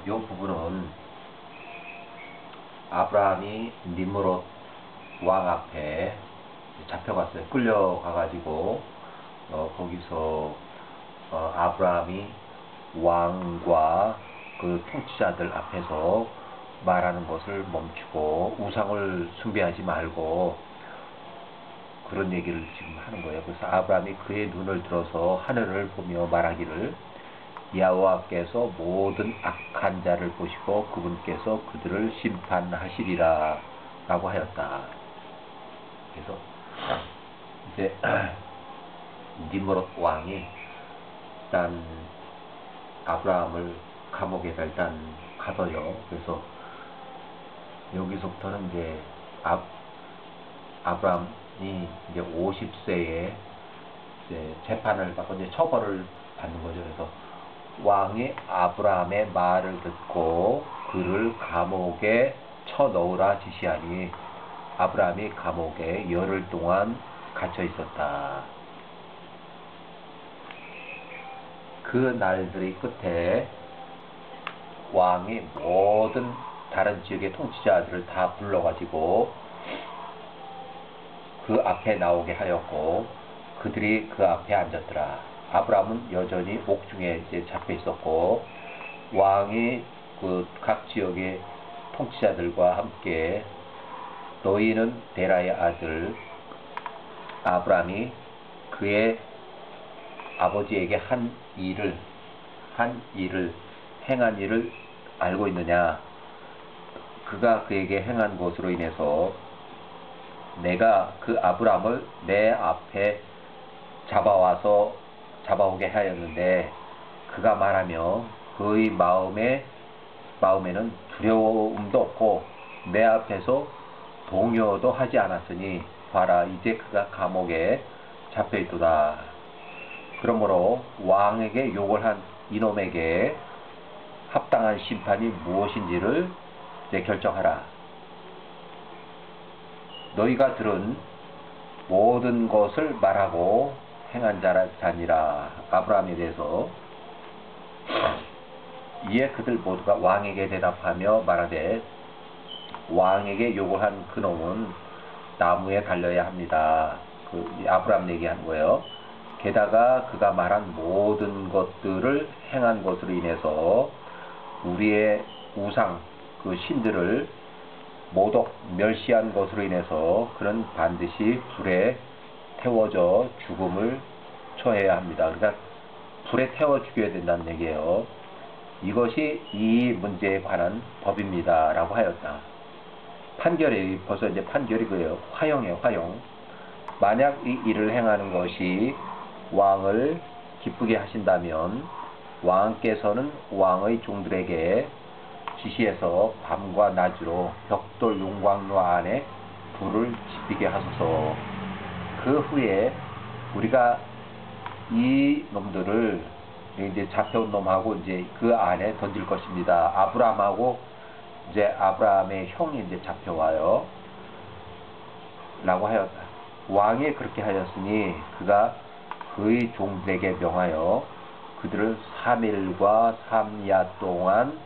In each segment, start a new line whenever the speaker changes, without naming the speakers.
이 부분은 아브라함이 니므롯 왕 앞에 잡혀갔어요. 끌려가가지고 거기서 아브라함이 왕과 그 통치자들 앞에서 말하는 것을 멈추고 우상을 숭배하지 말고 그런 얘기를 지금 하는 거예요. 그래서 아브라함이 그의 눈을 들어서 하늘을 보며 말하기를 여호와께서 모든 악한 자를 보시고 그분께서 그들을 심판하시리라 라고 하였다. 그래서 이제 니므롯 왕이 일단 아브라함을 감옥에다 일단 가둬요. 그래서 여기서부터는 이제 아브라함이 이제 50세에 이제 재판을 받고 이제 처벌을 받는 거죠. 그래서 왕이 아브라함의 말을 듣고 그를 감옥에 쳐 넣으라 지시하니 아브라함이 감옥에 열흘 동안 갇혀 있었다. 그 날들의 끝에 왕이 모든 다른 지역의 통치자들을 다 불러가지고 그 앞에 나오게 하였고 그들이 그 앞에 앉았더라. 아브라함은 여전히 옥중에 이제 잡혀 있었고 왕이 그 각 지역의 통치자들과 함께 너희는 데라의 아들 아브라함이 그의 아버지에게 행한 일을 알고 있느냐? 그가 그에게 행한 것으로 인해서 내가 그 아브라함을 내 앞에 잡아오게 하였는데 그가 말하며 그의 마음에는 두려움도 없고 내 앞에서 동요도 하지 않았으니 봐라 이제 그가 감옥에 잡혀있도다. 그러므로 왕에게 욕을 한 이놈에게 합당한 심판이 무엇인지를 이제 결정하라. 너희가 들은 모든 것을 말하고 행한 자니라. 아브라함에 대해서 이에 그들 모두가 왕에게 대답하며 말하되 왕에게 욕을 한 그놈은 나무에 달려야 합니다. 아브라함 얘기하는 거예요. 게다가 그가 말한 모든 것들을 행한 것으로 인해서 우리의 우상 그 신들을 모독 멸시한 것으로 인해서 그는 반드시 불에 태워져 죽음을 처해야 합니다. 그러니까 불에 태워 죽여야 된다는 얘기예요. 이것이 이 문제에 관한 법입니다. 라고 하였다. 판결이 벌써 이제 판결이 그래요. 화형이에요. 화형. 만약 이 일을 행하는 것이 왕을 기쁘게 하신다면 왕께서는 왕의 종들에게 지시해서 밤과 낮으로 벽돌 용광로 안에 불을 지피게 하소서. 그 후에 우리가 이 놈들을 이제 잡혀온 놈하고 이제 그 안에 던질 것입니다. 아브라함하고 이제 아브라함의 형이 이제 잡혀와요. 라고 하였다. 왕이 그렇게 하였으니 그가 그의 종들에게 명하여 그들을 3일과 3야 동안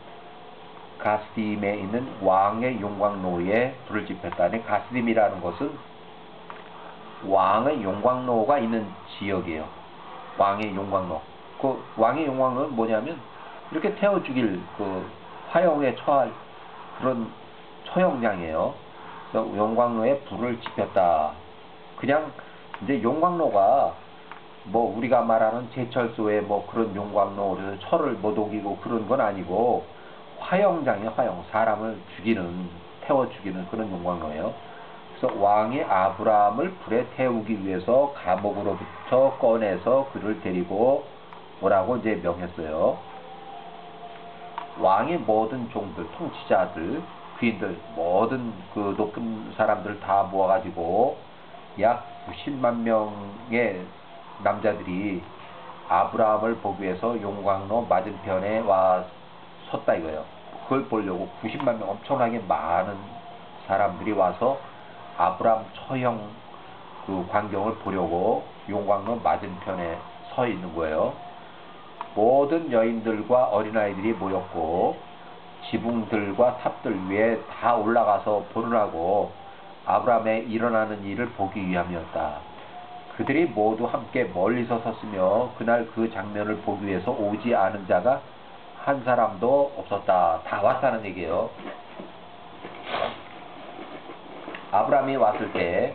가스딤에 있는 왕의 용광로에 불을 지폈다니 가스딤이라는 것은 왕의 용광로가 있는 지역이에요. 왕의 용광로. 그 왕의 용광로는 뭐냐면 이렇게 태워 죽일 그 화형에 처할 그런 처형장이에요. 그래서 용광로에 불을 지폈다. 그냥 이제 용광로가 뭐 우리가 말하는 제철소에 뭐 그런 용광로 그래서 철을 못 옮기고 그런 건 아니고 화형장이에요. 화형. 사람을 죽이는 태워 죽이는 그런 용광로예요. 그래서 왕이 아브라함을 불에 태우기 위해서 감옥으로부터 꺼내서 그를 데리고 오라고 이제 명했어요. 왕의 모든 종들, 통치자들, 귀인들, 모든 그 높은 사람들 다 모아가지고 약 90만 명의 남자들이 아브라함을 보기 위해서 용광로 맞은편에 와 섰다 이거예요. 그걸 보려고 90만 명 엄청나게 많은 사람들이 와서 아브라함 처형 그 광경을 보려고 용광로 맞은편에 서 있는 거예요. 모든 여인들과 어린아이들이 모였고 지붕들과 탑들 위에 다 올라가서 보느라고 아브라함의 일어나는 일을 보기 위함이었다. 그들이 모두 함께 멀리서 섰으며 그날 그 장면을 보기 위해서 오지 않은 자가 한 사람도 없었다. 다 왔다는 얘기예요. 아브라함이 왔을 때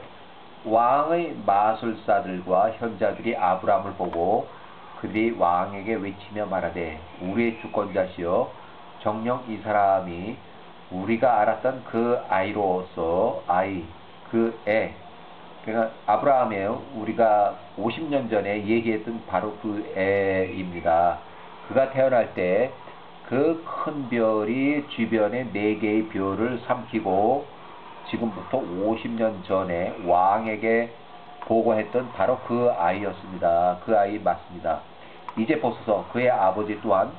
왕의 마술사들과 현자들이 아브라함을 보고 그들이 왕에게 외치며 말하되 우리의 주권자시여 정녕 이 사람이 우리가 알았던 그 아이로서 그러니까 아브라함이에요. 우리가 50년 전에 얘기했던 바로 그 애입니다. 그가 태어날 때 그 큰 별이 주변에 4개의 별을 삼키고 지금부터 50년 전에 왕에게 보고했던 바로 그 아이였습니다. 그 아이 맞습니다. 이제 보소서 그의 아버지 또한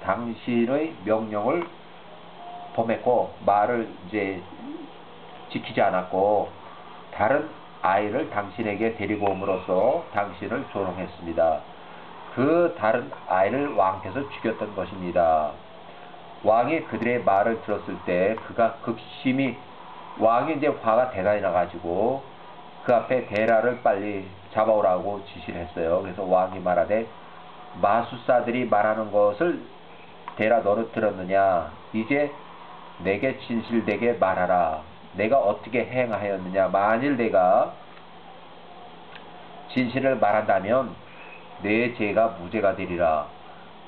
당신의 명령을 범했고 말을 이제 지키지 않았고 다른 아이를 당신에게 데리고 옴으로써 당신을 조롱했습니다. 그 다른 아이를 왕께서 죽였던 것입니다. 왕이 그들의 말을 들었을 때 그가 극심히 왕이 이제 화가 대단히 나가지고 그 앞에 데라를 빨리 잡아오라고 지시를 했어요. 그래서 왕이 말하되 마술사들이 말하는 것을 데라 너는 들었느냐? 이제 내게 진실되게 말하라. 내가 어떻게 행하였느냐? 만일 내가 진실을 말한다면 내 죄가 무죄가 되리라.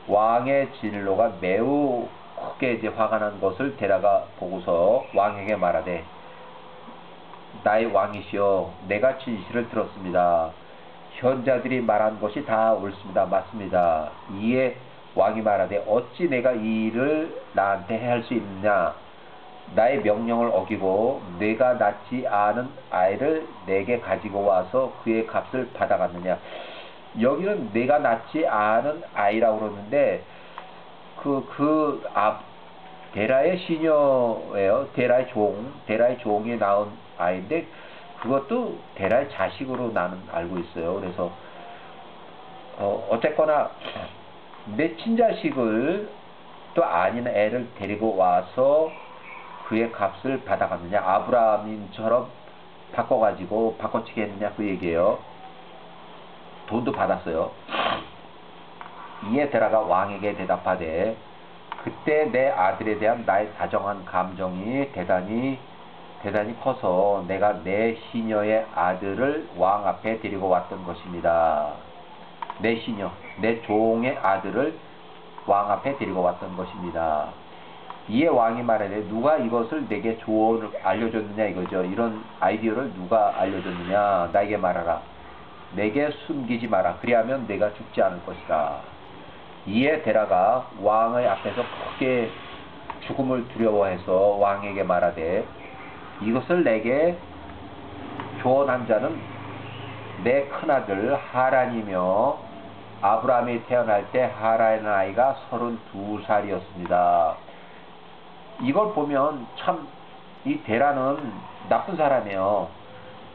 왕의 진로가 매우 크게 이제 화가 난 것을 데라가 보고서 왕에게 말하되 나의 왕이시여 내가 진실을 들었습니다. 현자들이 말한 것이 다 옳습니다. 맞습니다. 이에 왕이 말하되 어찌 내가 이 일을 나한테 할 수 있느냐? 나의 명령을 어기고 내가 낳지 않은 아이를 내게 가지고 와서 그의 값을 받아갔느냐? 여기는 내가 낳지 않은 아이라고 그러는데 데라의 시녀예요. 데라의 종이 낳은 아이인데 그것도 데라의 자식으로 나는 알고 있어요. 그래서 어쨌거나 내 친자식을 또 아닌 애를 데리고 와서 그의 값을 받아갔느냐? 아브라함처럼 바꿔치기 했느냐? 그 얘기예요. 돈도 받았어요. 이에 데라가 왕에게 대답하되 그때 내 아들에 대한 나의 다정한 감정이 대단히 커서 내가 내 시녀의 아들을 왕 앞에 데리고 왔던 것입니다. 내 시녀, 내 종의 아들을 왕 앞에 데리고 왔던 것입니다. 이에 왕이 말하되 누가 이것을 내게 조언을 알려줬느냐 이거죠. 이런 아이디어를 누가 알려줬느냐? 나에게 말하라. 내게 숨기지 마라. 그리하면 내가 죽지 않을 것이다. 이에 데라가 왕의 앞에서 크게 죽음을 두려워해서 왕에게 말하되 이것을 내게 조언한 자는 내 큰아들 하란이며 아브라함이 태어날 때 하란의 나이가 32살이었습니다. 이걸 보면 참 이 데라는 나쁜 사람이에요.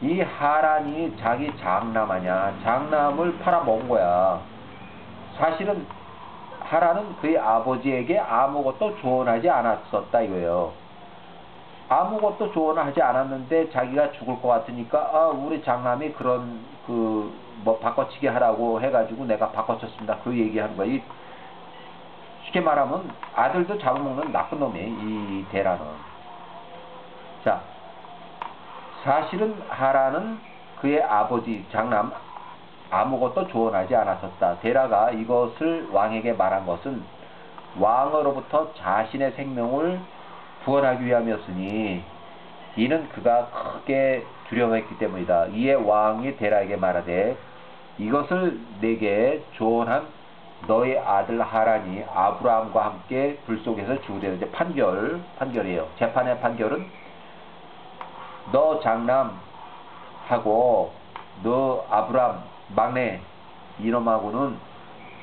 이 하란이 자기 장남 아니야. 장남을 팔아먹은 거야. 사실은 하란은 그의 아버지에게 아무것도 조언하지 않았었다 이거예요. 아무것도 조언하지 않았는데 자기가 죽을 것 같으니까 우리 장남이 그런 바꿔치기 하라고 해가지고 내가 바꿔쳤습니다. 그 얘기하는 거야. 쉽게 말하면 아들도 잡아먹는 나쁜 놈이에요. 이 데라는. 자, 사실은 하란은 그의 아버지 장남 아무것도 조언하지 않았었다. 데라가 이것을 왕에게 말한 것은 왕으로부터 자신의 생명을 구원하기 위함이었으니 이는 그가 크게 두려워했기 때문이다. 이에 왕이 데라에게 말하되 이것을 내게 조언한 너의 아들 하란이 아브라함과 함께 불 속에서 죽으리라. 이제 판결이에요. 재판의 판결은 너 장남하고 너 아브라함 막내 이놈하고는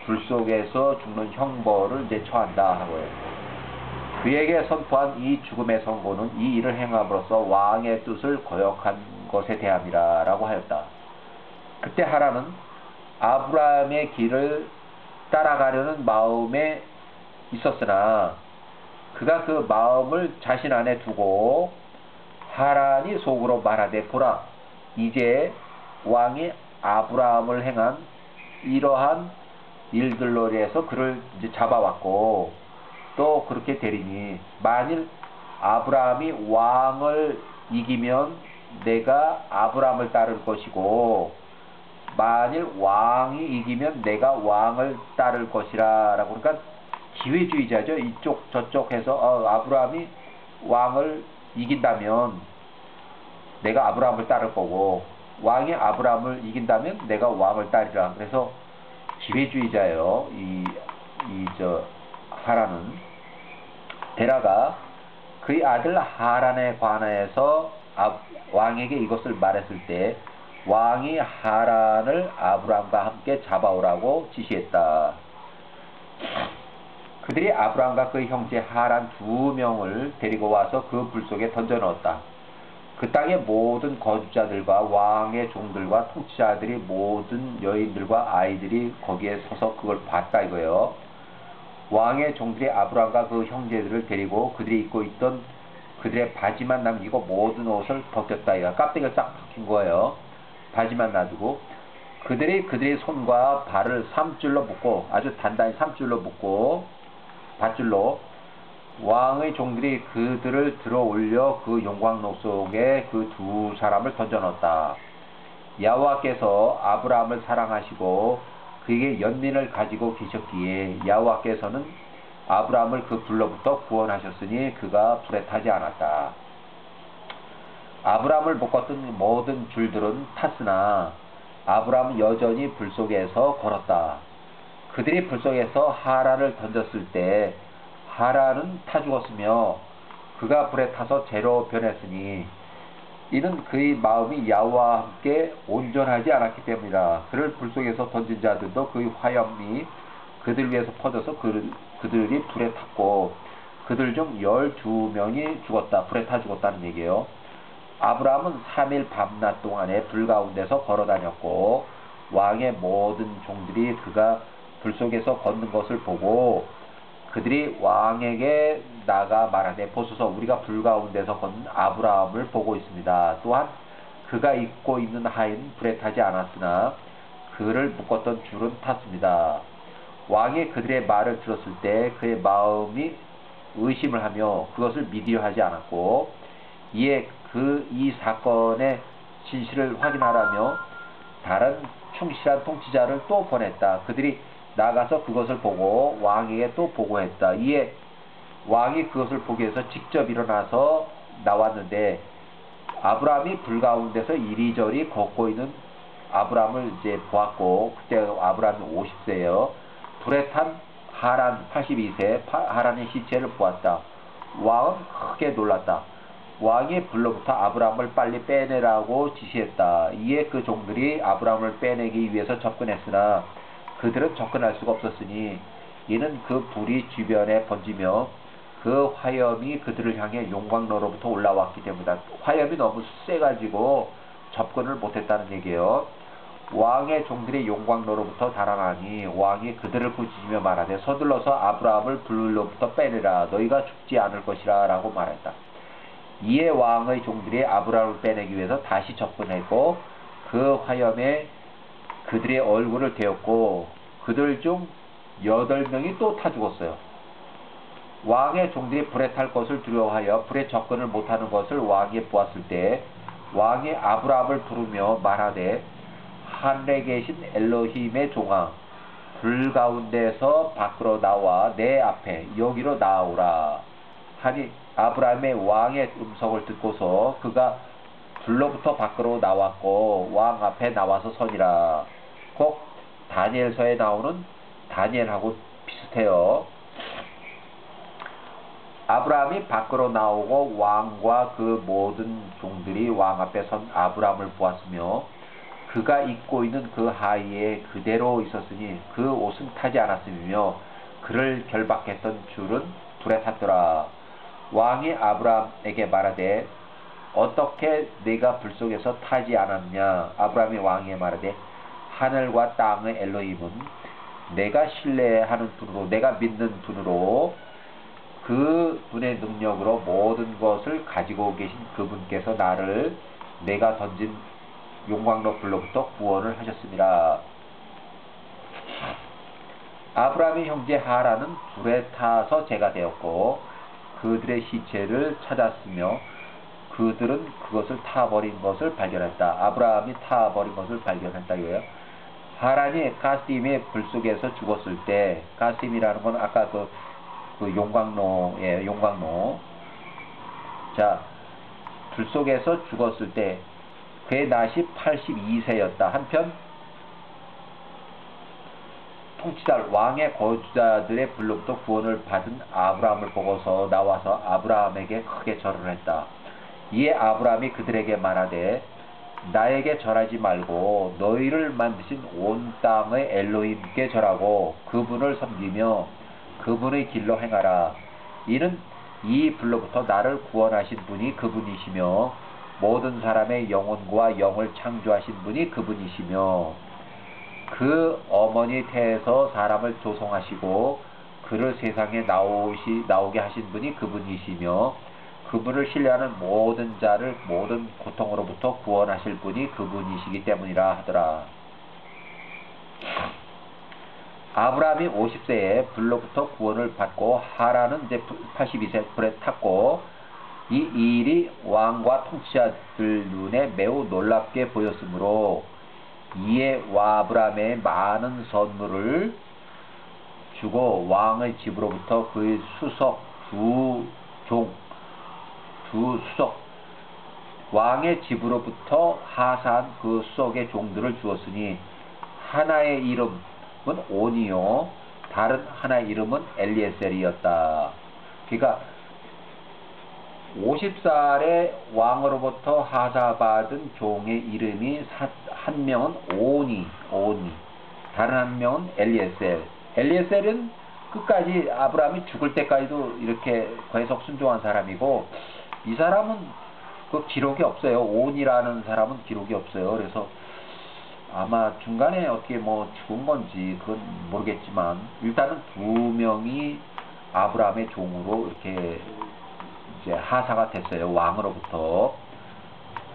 불 속에서 죽는 형벌을 이제 처한다 하고요. 그에게 선포한 이 죽음의 선고는 이 일을 행함으로써 왕의 뜻을 거역한 것에 대함이라 라고 하였다. 그때 하란은 아브라함의 길을 따라가려는 마음에 있었으나 그가 그 마음을 자신 안에 두고 하란이 속으로 말하되 보라 이제 왕이 아브라함을 행한 이러한 일들로 인해서 그를 이제 잡아왔고 또 그렇게 되리니 만일 아브라함이 왕을 이기면 내가 아브라함을 따를 것이고 만일 왕이 이기면 내가 왕을 따를 것이라 라고. 그러니까 기회주의자죠. 이쪽 저쪽 해서 아브라함이 왕을 이긴다면 내가 아브라함을 따를 거고 왕이 아브라함을 이긴다면 내가 왕을 따리라. 그래서 기회주의자예요. 하란은. 데라가 그의 아들 하란에 관하여서 왕에게 이것을 말했을 때 왕이 하란을 아브라함과 함께 잡아오라고 지시했다. 그들이 아브라함과 그의 형제 하란 2명을 데리고 와서 그 불 속에 던져 넣었다. 그 땅의 모든 거주자들과 왕의 종들과 통치자들이 모든 여인들과 아이들이 거기에 서서 그걸 봤다 이거예요. 왕의 종들이 아브라함과 그 형제들을 데리고 그들이 입고 있던 그들의 바지만 남기고 모든 옷을 벗겼다 이거. 깍대기를 싹 벗긴 거예요. 바지만 놔두고 그들의 손과 발을 3줄로 묶고 아주 단단히 3줄로 묶고 밧줄로 왕의 종들이 그들을 들어 올려 그 용광로 속에 그 2 사람을 던져 넣었다. 여호와께서 아브라함을 사랑하시고 그에게 연민을 가지고 계셨기에 여호와께서는 아브라함을 그 불로부터 구원하셨으니 그가 불에 타지 않았다. 아브라함을 묶었던 모든 줄들은 탔으나 아브라함은 여전히 불 속에서 걸었다. 그들이 불 속에서 하란을 던졌을 때 하란은 타 죽었으며 그가 불에 타서 재로 변했으니 이는 그의 마음이 야훼와 함께 온전하지 않았기 때문이라. 그를 불 속에서 던진 자들도 그의 화염이 그들 위에서 퍼져서 그들이 불에 탔고 그들 중 12명이 죽었다. 불에 타 죽었다는 얘기예요. 아브라함은 3일 밤낮 동안에 불 가운데서 걸어다녔고 왕의 모든 종들이 그가 불 속에서 걷는 것을 보고 그들이 왕에게 나가 말하되 보소서 우리가 불 가운데서 걷는 아브라함을 보고 있습니다. 또한 그가 입고 있는 하의는 불에 타지 않았으나 그를 묶었던 줄은 탔습니다. 왕이 그들의 말을 들었을 때 그의 마음이 의심을 하며 그것을 믿으려 하지 않았고 이에 이 사건의 진실을 확인하라며 다른 충실한 통치자를 또 보냈다. 그들이 나가서 그것을 보고 왕에게 또 보고했다. 이에 왕이 그것을 보기 위해서 직접 일어나서 나왔는데 아브라함이 불 가운데서 이리저리 걷고 있는 아브라함을 이제 보았고 그때 아브라함이 50세예요. 불에 탄 하란 82세 하란의 시체를 보았다. 왕은 크게 놀랐다. 왕이 불로부터 아브라함을 빨리 빼내라고 지시했다. 이에 그 종들이 아브라함을 빼내기 위해서 접근했으나 그들은 접근할 수가 없었으니 이는 그 불이 주변에 번지며 그 화염이 그들을 향해 용광로로부터 올라왔기 때문이다. 화염이 너무 세가지고 접근을 못했다는 얘기예요. 왕의 종들이 용광로로부터 달아나니 왕이 그들을 꾸짖으며 말하되 서둘러서 아브라함을 불로부터 빼내라. 너희가 죽지 않을 것이라 라고 말했다. 이에 왕의 종들이 아브라함을 빼내기 위해서 다시 접근했고 그 화염에 그들의 얼굴을 데웠고 그들 중 8명이 또 타 죽었어요. 왕의 종들이 불에 탈 것을 두려워하여 불에 접근을 못하는 것을 왕이 보았을 때 왕이 아브라함을 부르며 말하되 하늘에 계신 엘로힘의 종아 불 가운데서 밖으로 나와 내 앞에 여기로 나오라 하니 아브라함의 왕의 음성을 듣고서 그가 불로부터 밖으로 나왔고 왕 앞에 나와서 서니라. 꼭 다니엘서에 나오는 다니엘하고 비슷해요. 아브라함이 밖으로 나오고 왕과 그 모든 종들이 왕 앞에 선 아브라함을 보았으며 그가 입고 있는 그 하의에 그대로 있었으니 그 옷은 타지 않았으며 그를 결박했던 줄은 불에 탔더라. 왕이 아브라함에게 말하되 어떻게 내가 불 속에서 타지 않았냐. 아브라함이 왕에게 말하되 하늘과 땅의 엘로힘은 내가 신뢰하는 분으로, 내가 믿는 분으로, 그 분의 능력으로 모든 것을 가지고 계신 그분께서 나를 내가 던진 용광로 불로부터 구원을 하셨습니다. 아브라함의 형제 하란은 불에 타서 재가 되었고 그들의 시체를 찾았으며 그들은 그것을 타버린 것을 발견했다. 아브라함이 타버린 것을 발견했다 이거예요. 하란이 가스딤의 불 속에서 죽었을 때, 가스딤이라는 건 아까 그 용광로예요. 용광로. 자, 불 속에서 죽었을 때 그의 낯이 82세였다. 한편 통치자 왕의 거주자들의 불로부터 구원을 받은 아브라함을 보고서 나와서 아브라함에게 크게 절을 했다. 이에 아브라함이 그들에게 말하되 나에게 절하지 말고 너희를 만드신 온 땅의 엘로힘께 절하고 그분을 섬기며 그분의 길로 행하라. 이는 이 불로부터 나를 구원하신 분이 그분이시며 모든 사람의 영혼과 영을 창조하신 분이 그분이시며 그 어머니 태에서 사람을 조성하시고 그를 세상에 나오게 하신 분이 그분이시며 그분을 신뢰하는 모든 자를 모든 고통으로부터 구원하실 분이 그분이시기 때문이라 하더라. 아브라함이 50세에 불로부터 구원을 받고 하란은 이제 82세 불에 탔고 이 일이 왕과 통치자들 눈에 매우 놀랍게 보였으므로 이에 아브라함의 많은 선물을 주고 왕의 집으로부터 그의 수석 두 수석 왕의 집으로부터 하사한 그 수석의 종들을 주었으니 하나의 이름은 온이요 다른 하나의 이름은 엘리에셀이었다. 그러니까 50살의 왕으로부터 하사받은 종의 이름이 한 명은 오니 다른 한 명은 엘리에셀은 끝까지 아브라함이 죽을 때까지도 이렇게 계속 순종한 사람이고 이 사람은 그 기록이 없어요. 온이라는 사람은 기록이 없어요. 그래서 아마 중간에 어떻게 뭐 죽은 건지 그건 모르겠지만 일단은 두 명이 아브라함의 종으로 이렇게 이제 하사가 됐어요. 왕으로부터.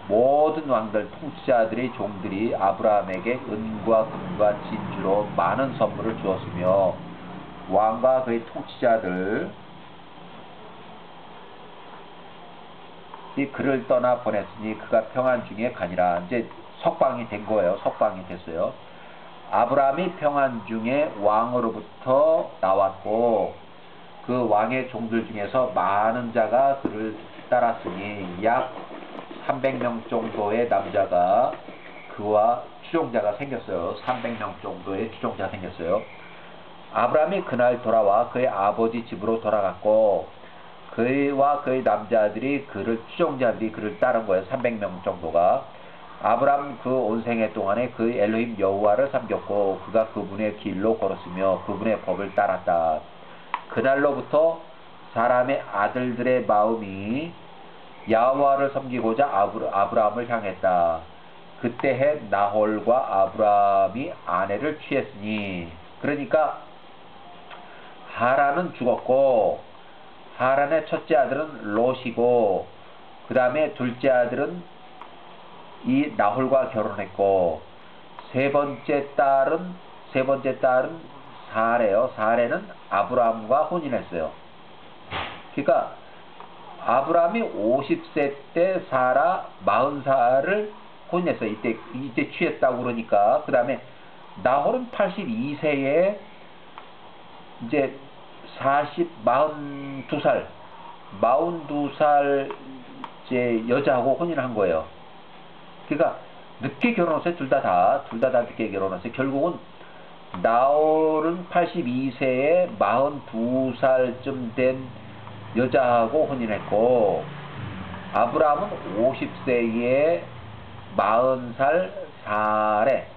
모든 왕들, 통치자들의 종들이 아브라함에게 은과 금과 진주로 많은 선물을 주었으며 왕과 그의 통치자들 이 그를 떠나 보냈으니 그가 평안 중에 가니라. 이제 석방이 된 거예요. 석방이 됐어요. 아브라함이 평안 중에 왕으로부터 나왔고 그 왕의 종들 중에서 많은 자가 그를 따랐으니 약 300명 정도의 남자가 그와 추종자가 생겼어요. 300명 정도의 추종자가 생겼어요. 아브라함이 그날 돌아와 그의 아버지 집으로 돌아갔고 그와 그의 남자들이 추종자들이 그를 따른 거예요. 300명 정도가. 아브라함 그 온 생애 동안에 그 엘로힘 여호와를 섬겼고 그가 그분의 길로 걸었으며 그분의 법을 따랐다. 그날로부터 사람의 아들들의 마음이 야호와를 섬기고자 아브라함을 향했다. 그때에 나홀과 아브라함이 아내를 취했으니 그러니까 하란은 죽었고 하란의 첫째 아들은 롯이고 그 다음에 둘째 아들은 이 나홀과 결혼했고 세 번째 딸은 사레요. 사레는 아브라함과 혼인했어요. 그러니까 아브라함이 50세 때 사라 40살을 혼인했어요. 이때 취했다고 그러니까. 그 다음에 나홀은 82세에 이제 42살 이제 여자하고 혼인한 거예요. 그러니까 늦게 결혼했어요. 둘 다 늦게 결혼했어요. 결국은 나홀은 82세에 42살쯤 된 여자하고 혼인했고 아브라함은 50세에 40살 사레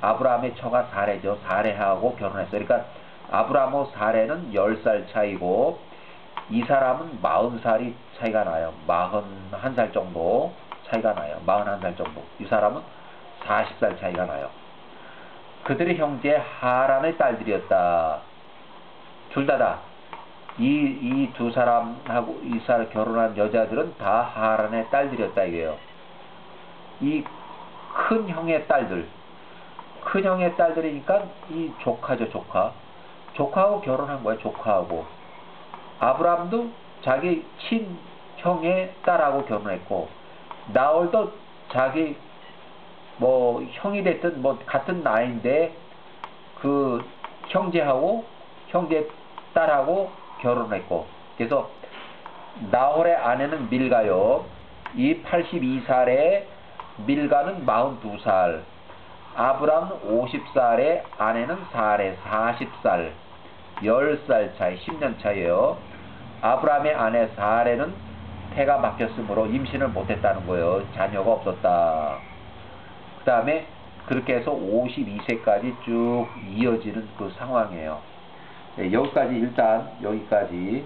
아브라함의 처가 사레죠. 사레하고 결혼했어요. 그러니까 아브라함하고 사레는 10살 차이고 이 사람은 40살이 차이가 나요. 41살 정도 차이가 나요. 41살 정도. 이 사람은 40살 차이가 나요. 그들의 형제 하란의 딸들이었다. 둘 다다. 이 두 사람하고 이 사람 결혼한 여자들은 다 하란의 딸들이었다 이게요. 이 큰 형의 딸들. 큰 형의 딸들이니까 이 조카죠, 조카. 조카하고 결혼한 거예요, 조카하고. 아브라함도 자기 친형의 딸하고 결혼했고, 나홀도 자기 뭐 형이 됐든 뭐 같은 나이인데 그 형제하고 형제 딸하고 결혼했고, 그래서 나홀의 아내는 밀가요. 이 82살에 밀가는 42살, 아브라함은 50살에 아내는 사레 40살, 10살 차이, 10년 차이에요. 아브라함의 아내 사레는 태가 막혔으므로 임신을 못했다는 거예요. 자녀가 없었다. 그 다음에 그렇게 해서 52세까지 쭉 이어지는 그 상황이에요. 네, 여기까지 일단 여기까지